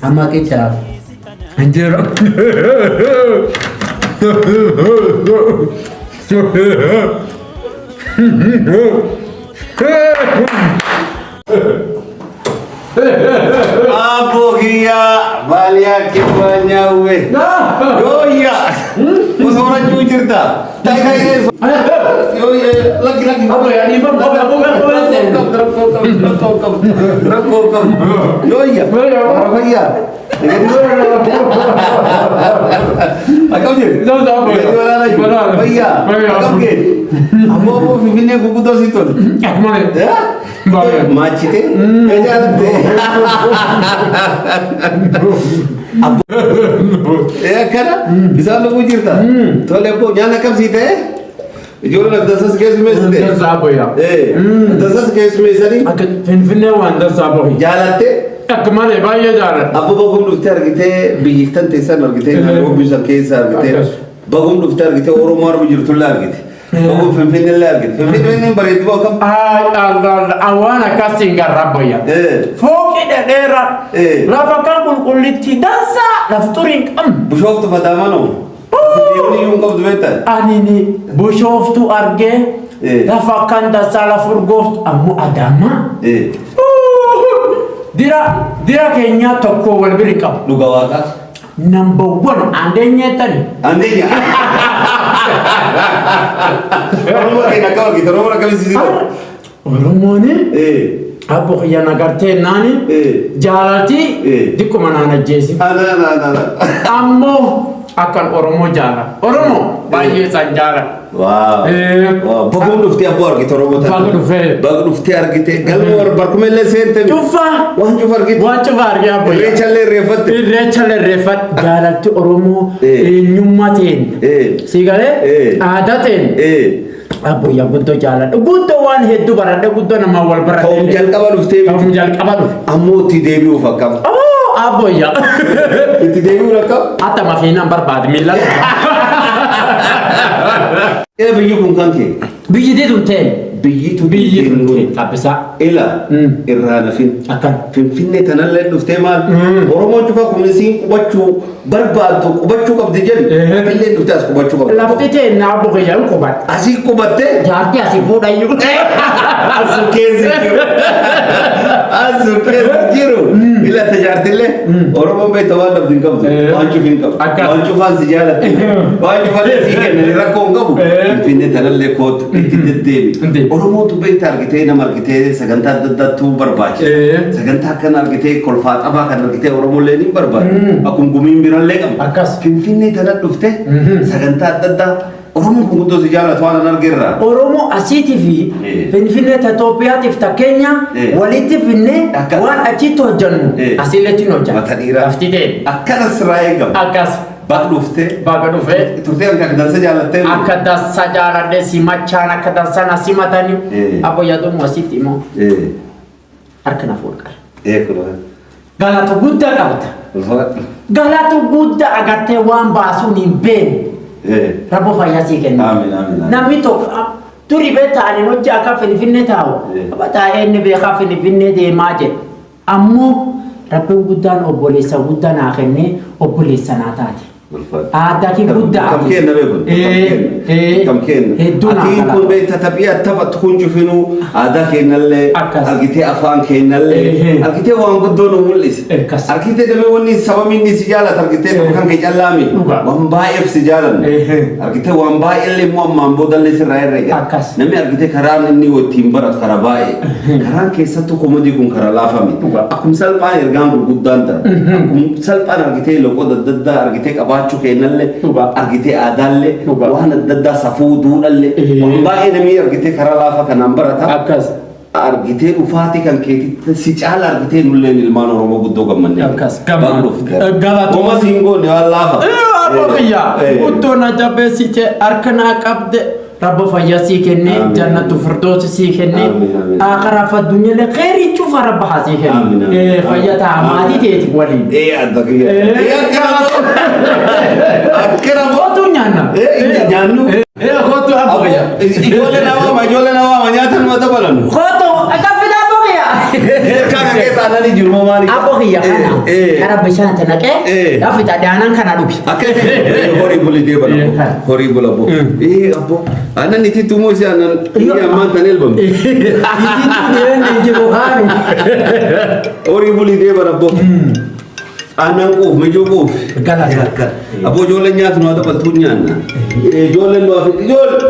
Ama kita Anjir. Abu Gia balik kibannya we. Oh iya. Masa orang cuci cerita. Tak kaya. Oh iya. Lagi. apa ya ini Bang? Apa Rekam. Oh iya. Apa iya? Akam je. Oh iya. Akam ke. Abu Vivinya kuku dos itu. Mana? Ya? Macet. Kerja te. Ya kan? Bisa lu cerita. Tole po jangan kam sih teh. Jual nak 10 केस में से Dasa apa ya? 10 केस में सरी Akan fin wan dasa apa? जालाते Kemana bayar jalan? अब बगुम लुफ्तार किते बिहिक्तन तेसा नर किते वो बिसा केस आर किते बगुम लुफ्तार किते और मार बिजुरतुल्लार किते बगुम फिनफिनल्लार किते फिनफिन बरेद Burgman Allah awana casting garaba ya. Foki da dera. Lafa kan kulitti dasa lafturing बुशोफ्त फदामानो दियोनी उनको दुबेता Anini bushoftu arge lafa kan dasa lafurgoft ammu adama. Dira kenya tokko wal birika. लुगावाका Number 1 andenya tadi. Andheria orang mau kena kau gitu orang kali sisi Oromo ni apo ya nagarte nani jalati dikko manana jesi ana ammo akan Oromo jala Oromo bayi sanjala wow wow bagum lufti abor gitu orang bagum lufti ar gitu kalau orang berkumel sente Cufa wan jufar gitu wan cufar ya boy rechale refat jalati Oromo nyumatin sigale adaten apo ya guddo jala guddo wan heddu barade guddo na mawal barade kaum jal kabar lufti kaum jal kabalu amuti debi ufakam abo ya itu debi urakam ata mafina barbad milal biyukum kanke biyidi dunten biyyitu kabisa ila irrana fin akan finfinne tanalle dufte mal oromo chufa kumisi kubachu barbado kubachu kabde jel ille duftas kubachu kabde laftite na abo ya kubat asi kubatte jati asi foda yu asu kezi jiru ila tajartille oromo be tawalla din kabde wanchu fin kabde wanchu fan sijala wanchu fan sigen rakko ngabu finne tanalle kot itidde oromo tu be targite na margite saganta dadda tu barbache saganta kan argite kolfat aba kan argite oromo leni barba akum gumin biran legam akas finfinne tanat dufte saganta dadda oromo kudo sijala twana nargerra Oromo asiti fi finfinne ta Ethiopia tifta Kenya waliti finne wan achito jannu asileti no jannu matadira laftite akana sraegam akas bagdufte bagadufe turte kan dansa jalatte akada sajara de simachana akada sana simatani abo yadu wasiti mo arkana furkar ekro galatu gudda qabta galatu gudda agarte wan basu nimben rabo fayasi ken amin nami to turi beta ani no jaka finfinne tawo abata enne be finfinne de maje ammo rabbi guddan obolesa guddan akhenne obolesa natati ada ki gudda kam ken nabe kun kam ken ati kun be tatabia tabat kunju finu ada kenalle agite afan kenalle agite wan guddo no mulis agite de woni sabami ni sijala agite kan ke jallami wan baif sijalan agite wan baile mo mambo dalle sirayre nami agite karan ni wo timbara karabai karan ke satu komodi kun karala fami akum salpa ergam guddan ta akum salpa agite loko dadda agite kaba chukenalle argite adalle wana dadda safudu dalle wamba enemi argite karala fa kanambarata akas argite ufati kan keti si chala argite nulle nilmano romo guddo gammanne akas galatu oma singo ne wallafa aboya guddo na jabe site arkana qabde rabbo fayyasi kenne jannatu firdaus si kenne akhira fa dunya le khairi chufa rabba hasi kenne fayyata amati teti wali adakiya akira foto nyana nyanu foto ijoollee namaa nyaatan mata balan. Koto akka fida boqya. Kan keessa anani jiru maali? Aboqya kana. Kara bishaan tanaqee dafita daanan kana dhubi. Horii buli deebala. Horii bula bo. Abbo anan iti tumo si anan iya mantan elbam. Horii buli deebala bo. Anan ko mejo ko. Gala. Abbo ijoollee nyaatu nuu ata baltuun nyaanna. Ijoolleen loo afi ijoollee.